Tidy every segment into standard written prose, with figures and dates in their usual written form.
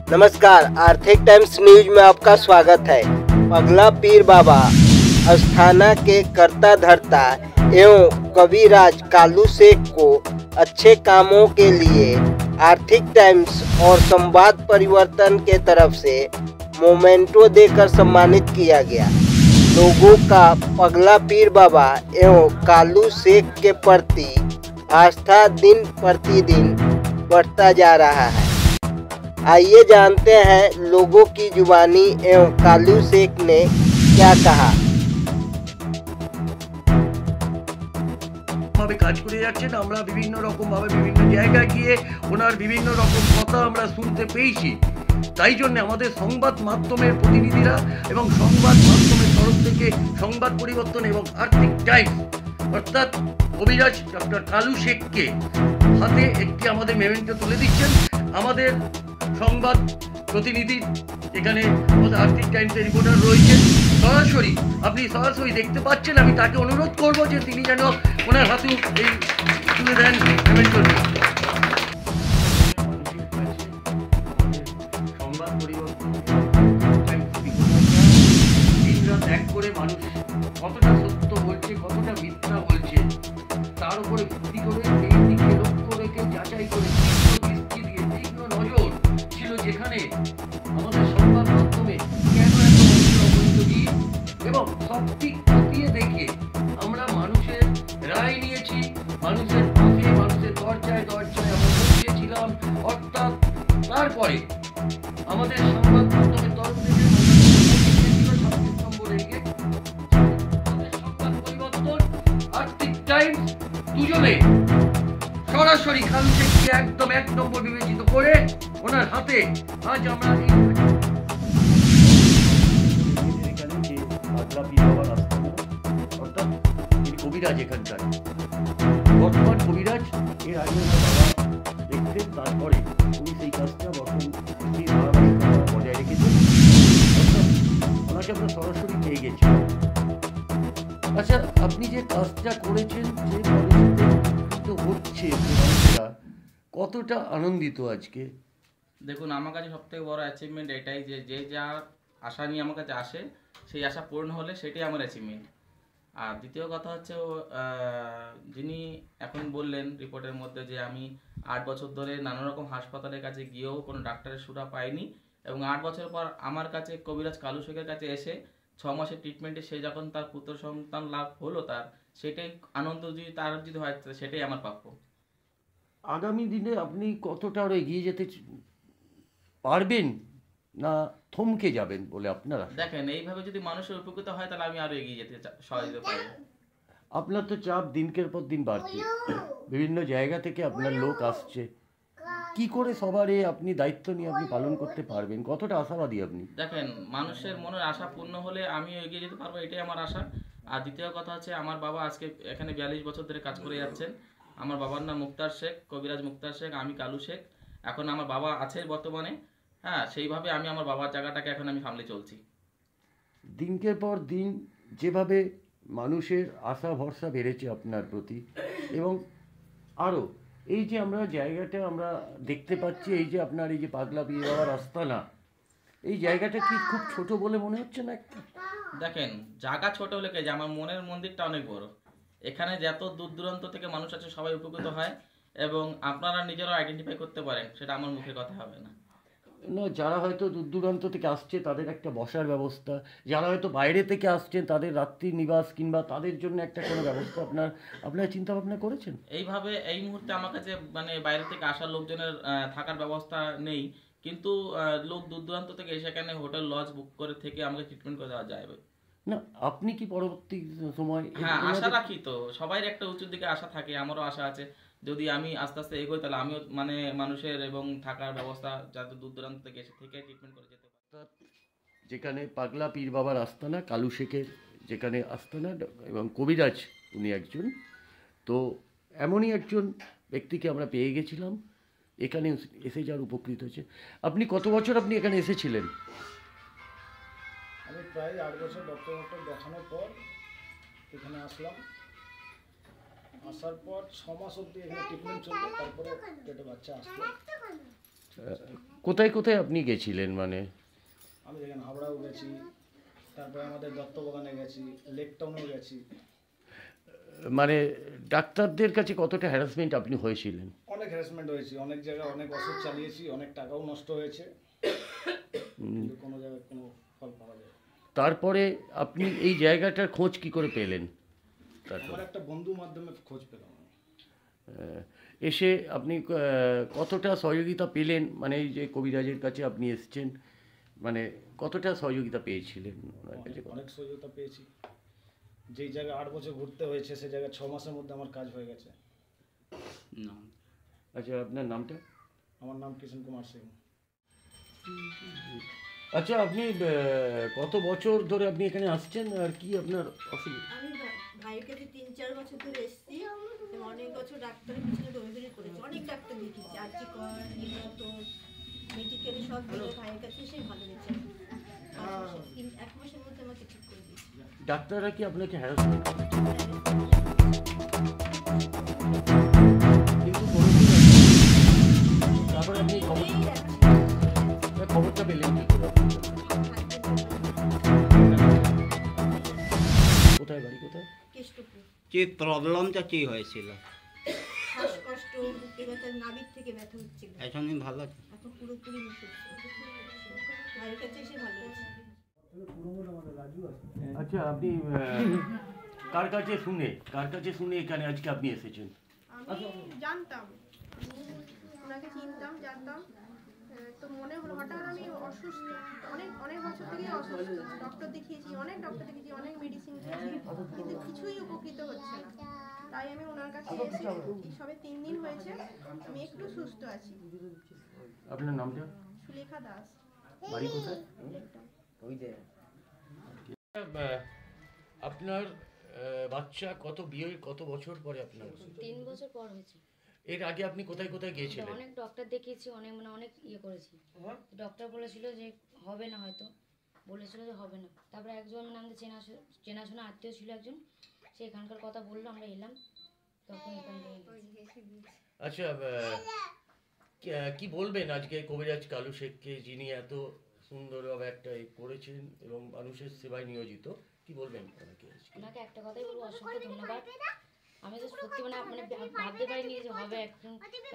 नमस्कार, आर्थिक times news में आपका स्वागत है। पगला पीर बाबा अस्थाना के कर्ता धर्ता एवं कविराज कालू शेख को अच्छे कामों के लिए आर्थिक टाइम्स और संवाद परिवर्तन के तरफ से मोमेंटो देकर सम्मानित किया गया। लोगों का पगला पीर बाबा एवं कालू शेख के प्रति आस्था दिन प्रतिदिन बढ़ता जा रहा है। आइए जानते हैं लोगों की जुबानी एवं कालू शेख ने क्या कहा। ভাবে কাজ করে যাচ্ছেন। আমরা বিভিন্ন রকম ভাবে বিভিন্ন জায়গায় গিয়ে ওনার বিভিন্ন রকম কথা আমরা শুনতে পেয়েছি। তাই জন্য আমাদের সংবাদ মাধ্যমের প্রতিনিধিরা এবং সংবাদ মাধ্যমের তরফ থেকে সংবাদ পরিবর্তন এবং আর্থিক টাইমস অর্থাৎ কবিরাজ ডক্টর কালু শেখকে হাতে একটি আমাদের মেমেন্টো তুলে দিচ্ছেন। আমাদের সংবাদ প্রতিনিধি এখানে আমাদের আর্থিক টাইমসের রিপোর্টার রয়েছেন, আপনি সরাসরি দেখতে পাচ্ছেন। আমি তাকে অনুরোধ করব যে তিনি যেন ওনার হাতে এই তুলে দেন মেমেন্টোটি। সংবাদ পরিবর্তন দিনরাত এক করে মানুষ কতটা সত্য বলছে, কতটা মিথ্যা বলছে, তার উপরে ভিত্তি করে এই দিকে লক্ষ্য রেখে যাচাই করে দৃষ্টি দিয়ে তীক্ষ্ণ নজর ছিল যেখানে আমাদের সংবাদ মাধ্যমে কেন এত মানুষের অবৈধ এবং সব দিক খতিয়ে দেখে আমরা মানুষের রায় নিয়েছি, মানুষের পাশে মানুষের দরজায় দরজায় আমরা পৌঁছেছিলাম। অর্থাৎ তারপরে আমাদের সংবাদ মাধ্যমের তরফ থেকে 26 নম্বরে গিয়ে সংবাদ পরিবর্তন আর্থিক টাইমস দুজনে সরাসরি কালু শেখকে একদম 1 নম্বর বিবেচিত করে ওনার হাতে আজ আমরা অর্থাৎ কবিরাজ এখানকার বর্তমান কবিরাজ এর আগে বাবা দেখতেন, তারপরে উনি সেই কাজটা বজায় রেখেছেন। অর্থাৎ ওনাকে আমরা সরাসরি পেয়ে গেছি। আচ্ছা, আপনি যে কাজটা করেছেন, যে মানুষের হচ্ছে মানুষেরা কতটা আনন্দিত আজকে? দেখুন, আমার কাছে সবথেকে বড় অ্যাচিভমেন্ট এটাই যে যে যার আশা নিয়ে আমার কাছে আসে সেই আশা পূর্ণ হলে সেটাই আমার অ্যাচিভমেন্ট। আর দ্বিতীয় কথা হচ্ছে যিনি এখন বললেন রিপোর্টের মধ্যে যে আমি 8 বছর ধরে নানা রকম হাসপাতালের কাছে গিয়েও কোনো ডাক্তারের সুরা পাইনি এবং 8 বছর পর আমার কাছে কবিরাজ কালু শেখের কাছে এসে 6 মাসের ট্রিটমেন্টে সে যখন তার পুত্র সন্তান লাভ হলো, তার সেটাই আনন্দ যদি তার যদি হয় সেটাই আমার প্রাপ্য। আগামী দিনে আপনি কতটা আরও এগিয়ে যেতে পারবেন না থমকে যাবেন বলে আপনারা দেখেন? এইভাবে যদি মানুষের উপকৃত হয় তাহলে আমি আরো এগিয়ে যেতে সহজে পারি। আপনার তো চাপ দিনকের পর দিন বাড়ছে, বিভিন্ন জায়গা থেকে আপনার লোক আসছে, কি করে সবার আপনি দায়িত্ব নিয়ে আপনি পালন করতে পারবেন? কতটা আশাবাদী আপনি? দেখেন, মানুষের মনের আশা পূর্ণ হলে আমিও এগিয়ে যেতে পারবো, এটাই আমার আশা। আর দ্বিতীয় কথা হচ্ছে আমার বাবা আজকে এখানে 42 বছর ধরে কাজ করে যাচ্ছেন। আমার বাবার নাম মুক্তার শেখ, কবিরাজ মুক্তার শেখ, আমি কালু শেখ। এখন আমার বাবা আছে বর্তমানে, হ্যাঁ, সেইভাবে আমি আমার বাবার জায়গাটাকে এখন আমি সামলে চলছি। দিনকের পর দিন যেভাবে মানুষের আশা ভরসা বেড়েছে আপনার প্রতি, এবং আরও এই যে আমরা জায়গাটা আমরা দেখতে পাচ্ছি, এই যে আপনার এই যে পাগলা পীর বাবার আস্তানা, এই জায়গাটা কি খুব ছোট বলে মনে হচ্ছে না? দেখেন, জায়গা ছোট হলে যে আমার মনের মন্দিরটা অনেক বড়। এখানে যত দূর দূরান্ত থেকে মানুষ আছে সবাই উপকৃত হয় এবং আপনারা নিজেরাও আইডেন্টিফাই করতে পারেন, সেটা আমার মুখের কথা হবে না। না, যারা হয়তো দূর দূরান্ত থেকে আসছে তাদের একটা বসার ব্যবস্থা, যারা হয়তো বাইরে থেকে আসছেন তাদের রাত্রি নিবাস কিংবা তাদের জন্য একটা কোনো ব্যবস্থা আপনারা চিন্তা ভাবনা করেছেন? এইভাবে এই মুহূর্তে আমার কাছে মানে বাইরে থেকে আসা লোকজনের থাকার ব্যবস্থা নেই, কিন্তু লোক দূর দূরান্ত থেকে সেখানে হোটেল লজ বুক করে থেকে আমাকে ট্রিটমেন্ট করে দেওয়া যায়। না, আপনি কি পরবর্তী সময়? হ্যাঁ, আশা রাখি তো, সবাই একটা উঁচুর দিকে আশা থাকে, আমারও আশা আছে। যদি আমি আস্তে আস্তে এগোই তাহলে আমিও মানে মানুষের এবং থাকার ব্যবস্থা যাতে দূর দূরান্ত থেকে এসে থেকে ট্রিটমেন্ট করে যেতে পারে। যেখানে পাগলা পীর বাবার আস্তানা, কালু শেখের যেখানে আস্তানা এবং কবিরাজ উনি একজন, তো এমনই একজন ব্যক্তিকে আমরা পেয়ে গেছিলাম এখানে এসে যার উপকৃত হয়েছে। আপনি কত বছর আপনি এখানে এসেছিলেন? আমি প্রায় 8 বছর ডক্টর দেখানোর পর এখানে আসলাম। আসার পর 6 মাস অবধি এখানে ট্রিটমেন্ট চললো, তারপরে পেটে বাচ্চা আসলো। কোথায় কোথায় আপনি গেছিলেন মানে? আমি দেখেন হাবড়াও গেছি, তারপরে আমাদের দত্তবাগানে গেছি, লেক টাউনেও গেছি। মানে ডাক্তারদের কাছে কতটা হ্যারাসমেন্ট আপনি হয়েছিলেন? অনেক হ্যারাসমেন্ট হয়েছি, অনেক জায়গায় অনেক ওষুধ চালিয়েছি, অনেক টাকাও নষ্ট হয়েছে, কিন্তু কোনো জায়গায় কোনো ফল পাওয়া যায়। তারপরে আপনি এই জায়গাটার খোঁজ কি করে পেলেন? আমার একটা বন্ধুর মাধ্যমে খোঁজ পেলাম। এসে আপনি কতটা সহযোগিতা পেলেন? মানে এই যে কবিরাজের কাছে আপনি এসেছেন, মানে কতটা সহযোগিতা পেয়েছিলেন ওনার কাছে? অনেক সহযোগিতা পেয়েছি। যেই জায়গায় 8 বছর ঘুরতে হয়েছে সেই জায়গায় 6 মাসের মধ্যে আমার কাজ হয়ে গেছে। আচ্ছা, আপনার নামটা? আমার নাম কিষণ কুমার সিং। আচ্ছা, আপনি কত বছর ধরে আপনি এখানে আসছেন আর কি আপনার অসুবিধা? আমি ভাইয়ের কাছে 3-4 বছর ধরে এসেছি। অনেক বছর ডাক্তারের পিছনে দৌড়াদৌড়ি করেছি, অনেক ডাক্তার দেখিয়েছি, আর্চিকর, নিমত, মেডিকেলে সব দিলে ভাইয়ের কাছে এসে ভালো হয়েছে। 1 মাসের মধ্যে আমাকে ঠিক করে দিয়েছে। ডাক্তাররা কি আপনাকে হ্যারাসমেন্ট করে? কিন্তু তারপরে আপনি খবরটা পেলেন কি করে? কোথায় বাড়ি, কোথায়? কেষ্টপুর। কি প্রবলেমটা কি হয়েছিল? শ্বাসকষ্ট, বুকে ব্যথা, নাভির থেকে ব্যথা হচ্ছিল। এখনই ভালো আছে? এখন পুরোপুরি সুস্থ। ভাইয়ের কাছে এসে ভালো হয়েছে। আচ্ছা, আপনি কার কাছে শুনে এখানে আজকে আপনি এসেছেন? আমি জানতাম, ওনাকে চিনতাম, জানতাম, তো মনে হলো হঠাৎ আমি অসুস্থ, অনেক বছর থেকেই অসুস্থ, ডক্টর দেখিয়েছি, অনেক মেডিসিন খেয়েছি, কিন্তু কিছুই উপকৃত হচ্ছে না। তাই আমি ওনার কাছে এসে সবে 3 দিন হয়েছে, আমি একটু সুস্থ আছি। আপনার নামটা? সুলেখা দাস। বাড়ি কোথায়? আপনার বাচ্চা বিয়ের কত বছর পরে আপনার? 3 বছর পর হয়েছে। এর আগে আপনি কোথায় কোথায় গিয়েছিলেন? অনেক ডক্টর দেখিয়েছি, অনেক ইয়ে করেছি। ডক্টর বলেছিল যে হবে না, হয়তো বলেছিল যে হবে না। তারপরে একজন আমাদের চেনাশোনা আত্মীয় ছিল একজন, সে এখানকার কথা বললো, আমরা এলাম, তখন এখান থেকে। আচ্ছা, কি বলবেন আজকে কবিরাজ কালু শেখকে, যিনি এত সুন্দরভাবে একটা করেছেন এবং মানুষের সেবায় নিয়োজিত, কি বলবেন ওনাকে? একটা কথাই বলবো, অসংখ্য ধন্যবাদ। আমি তো সত্যি মানে ভাবতে পারিনি যে হবে, এখন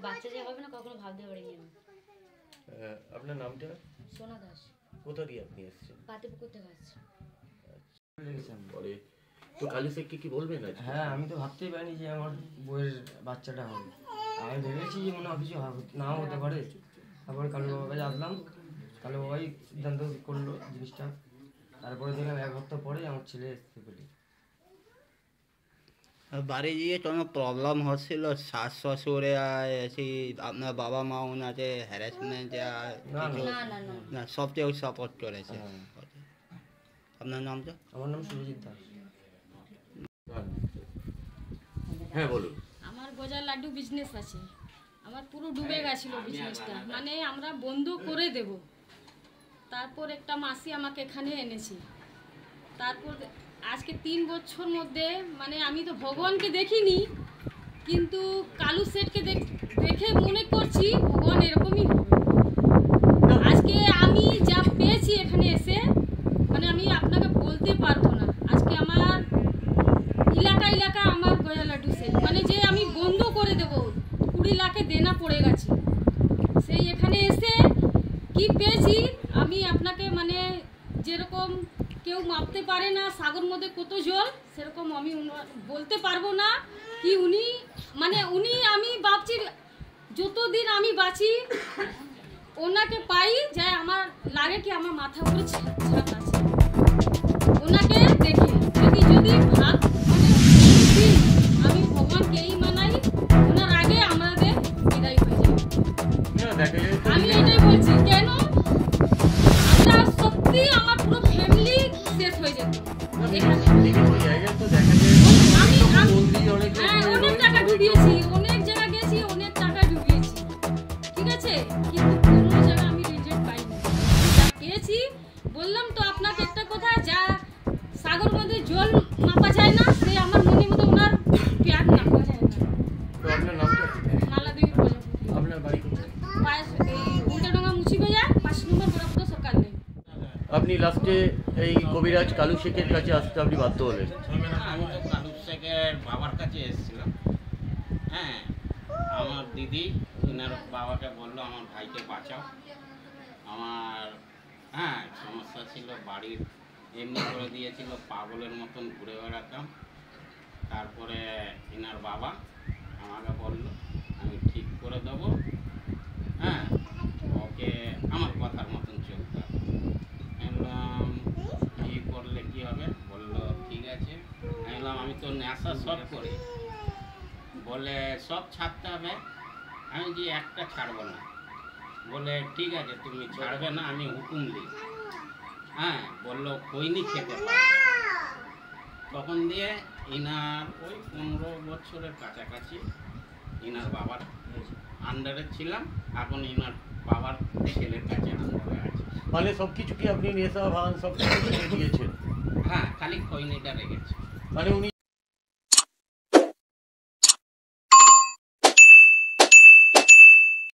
বাচ্চা যে হবে না কখনো ভাবতে পারিনি আমি। আপনার নামটা? সোনা দাস। কোথা দিয়ে আপনি এসেছেন? পাতিপুকুর থেকে আসছি। তো কালু শেখকে কি বলবেন আজকে? হ্যাঁ, আমি তো ভাবতেই পারিনি যে আমার বউয়ের বাচ্চাটা হবে। আমি ভেবেছি যে মনে হয় কিছু নাও হতে পারে। তারপরে কালু বাবার কাছে আসলাম, কালু বাবাই সিদ্ধান্ত করলো জিনিসটা। তারপরে দেখলাম 1 সপ্তাহ পরে আমার ছেলে এসছে পেটে। বাড়ি গিয়ে কোনো প্রবলেম হচ্ছিল? শাশ শ্বশুরে এসে আপনার বাবা মা ওনাকে হ্যারাসমেন্ট না সব কেউ সাপোর্ট করেছে? আপনার নামটা? আমার নাম সুরজিৎ দাস। হ্যাঁ, বলুন। আমার গজার লাড্ডু বিজনেস আছে, আমার পুরো ডুবে গেছিল বিজনেসটা, মানে আমরা বন্ধ করে দেব। তারপর একটা মাসি আমাকে এখানে এনেছে। তারপর আজকে 3 বছর মধ্যে, মানে আমি তো ভগবানকে দেখিনি, কিন্তু কালু শেঠকে দেখে মনে করছি ভগবান এরকমই হবে। আজকে আমি যা পেয়েছি এখানে এসে, মানে আমি আপনাকে বলতে পারবো না। আজকে আমার এলাকা আমার গজা লাড্ডু সেল, মানে যে আমি বন্ধ করে দেব, 20 লাখে দেনা পড়ে গেছে। সেই এখানে এসে কি পেয়েছি আমি আপনাকে, মানে যেরকম কেউ মাপতে পারে না সাগর মধ্যে কত জল, সেরকম আমি বলতে পারবো না কি উনি, মানে আমি ভাবছি যতদিন আমি বাঁচি ওনাকে পাই, যে আমার লাগে কি আমার মাথা উপরে ছাদ আছে ওনাকে দেখে। যদি ভাব মানে আমি ভগবানকে এই মানাই, ওনার আগে আমাদের বিদায় হয়ে যায়। আমি এটাই বলছি, কেন আমরা সত্যি আমার পুরো ফ্যামিলি শেষ হয়ে যেত এখানে। অনেক টাকা ডুবিয়েছি, অনেক জায়গা গেছি, অনেক টাকা ডুবিয়েছি, ঠিক আছে, কিন্তু কোনো জায়গা আমি রিজেক্ট পাইনি। যা পেয়েছি বললাম তো কবিরাজ কালু শেখের কাছে আসতে আপনি বাধ্য হলেন? আমি তো কালু শেখের বাবার কাছে এসেছিলাম। হ্যাঁ, আমার দিদি ওনার বাবাকে বললো আমার ভাইকে বাঁচাও, আমার সমস্যা ছিল, বাড়ির এমনি করে দিয়েছিল, পাগলের মতন ঘুরে বেড়াতাম। তারপরে এনার বাবা আমাকে বললো আমি ঠিক করে দেবো, ওকে আমার কথার মতন চলতে হবে। বললাম কি করলে কি হবে? বললো ঠিক আছে। আমি বললাম আমি তো নেশা সব করি, বলে সব ছাড়তে হবে। আমি যে একটা ছাড়বো না। বলে ঠিক আছে তুমি ছাড়বে না, আমি হুকুম দিই। বললো খৈনি খেতে পারবে। তখন দিয়ে ইনার ওই 15 বছরের কাছাকাছি ইনার বাবার আন্ডারে ছিলাম। এখন ইনার বাবার ছেলের কাছে আন্ডারে আছে। মানে সব কিছু কি আপনি নেশা ভাঙ সব কিছু দিয়েছেন? খালি খৈনিটা রেখেছে। মানে উনি